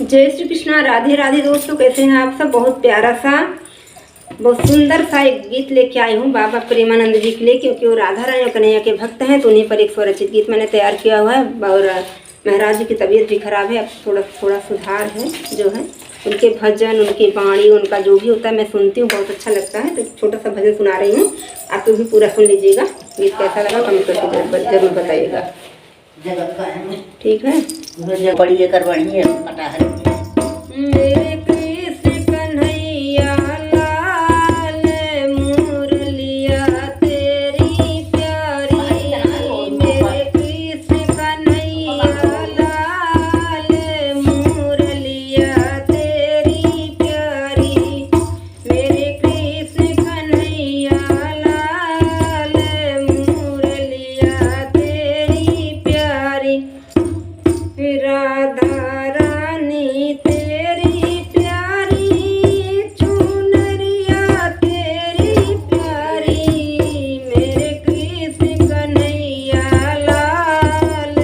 जय श्री कृष्णा, राधे राधे दोस्तों, कैसे हैं आप सब। बहुत प्यारा सा, बहुत सुंदर सा एक गीत लेके आई हूँ बाबा प्रेमानंद जी के लिए, क्योंकि वो राधा रानी और कन्हैया के भक्त हैं, तो उन्हीं पर एक स्वरचित गीत मैंने तैयार किया हुआ है। और महाराज जी की तबीयत भी खराब है, अब थोड़ा सुधार है जो है। उनके भजन, उनकी वाणी, उनका जो भी होता है मैं सुनती हूँ, बहुत अच्छा लगता है। तो छोटा सा भजन सुना रही हूँ, आप लोग भी पूरा सुन लीजिएगा। गीत कैसा लगा कमेंट करके जरूर बताइएगा, ठीक है। बड़ी करवानी है मेरे कृष्ण कन्हैया लाल मुरलिया तेरी प्यारी, मेरे कृष्ण कन्हैया लाल मुरलिया तेरी प्यारी, मेरे कृष्ण कन्हैया लाल मुरलिया तेरी प्यारी, राधा रानी तेरी प्यारी, चुनरिया तेरी प्यारी, मेरे कृष्ण कन्हैया लाल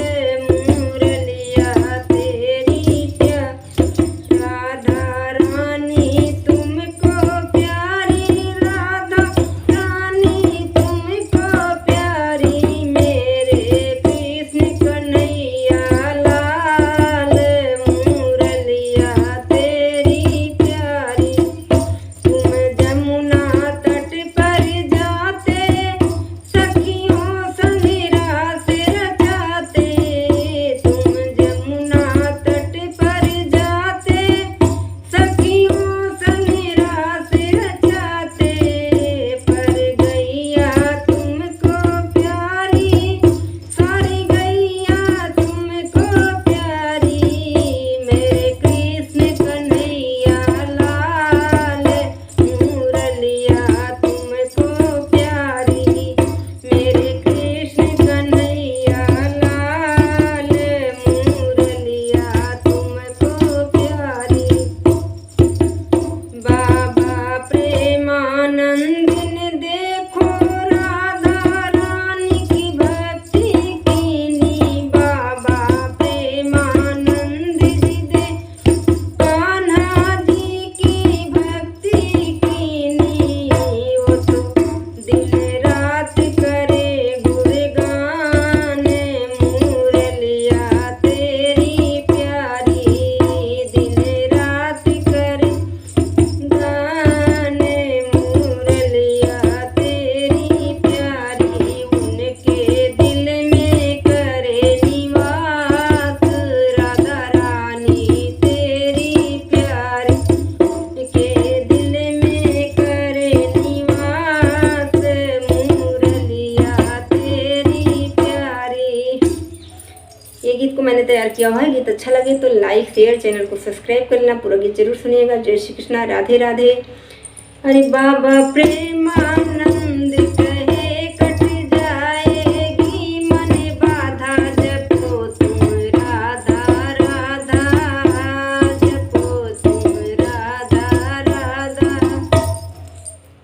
मुरलिया तेरी प्यारी, राधा रानी तुमको प्यारी, राधा रानी तुमको प्यारी, मेरे कृष्ण कन्हैया लाल मुरलिया तेरी प्यारी, तुम जमुना तट पर जाते सखियों संग रास रचाते, तुम जमुना तट पर जाते सखियों संग रास रचाते, पर गैया तुमको प्यारी, सारी गैया तुमको प्यारी, मेरे कृष्ण कन्हैया लाल मुरलिया तुमको प्यारी, मेरे कृष्ण कन्हैया लाल मुरलिया तुमको प्यारी। बाबा प्रेमानंद ने देखो राधा रानी की भक्ति कीनी, बाबा प्रेमानंद जी दे कान्हा जी की भक्ति कीनी, वो तो दिन रात करे गुणगान मुरलिया तेरी प्यारी, दिन रात करे गान मुरलिया तेरी प्यारी, उनके दिल में करे निवास राधा रानी तेरी प्यारी, के दिल में करे निवास मुरलिया तेरी प्यारी। ये गीत को मैंने तैयार किया हुआ है। गीत अच्छा लगे तो लाइक शेयर, चैनल को सब्सक्राइब कर लेना। पूरा गीत जरूर सुनिएगा। जय श्री कृष्णा, राधे राधे। अरे बाबा प्रेमानंद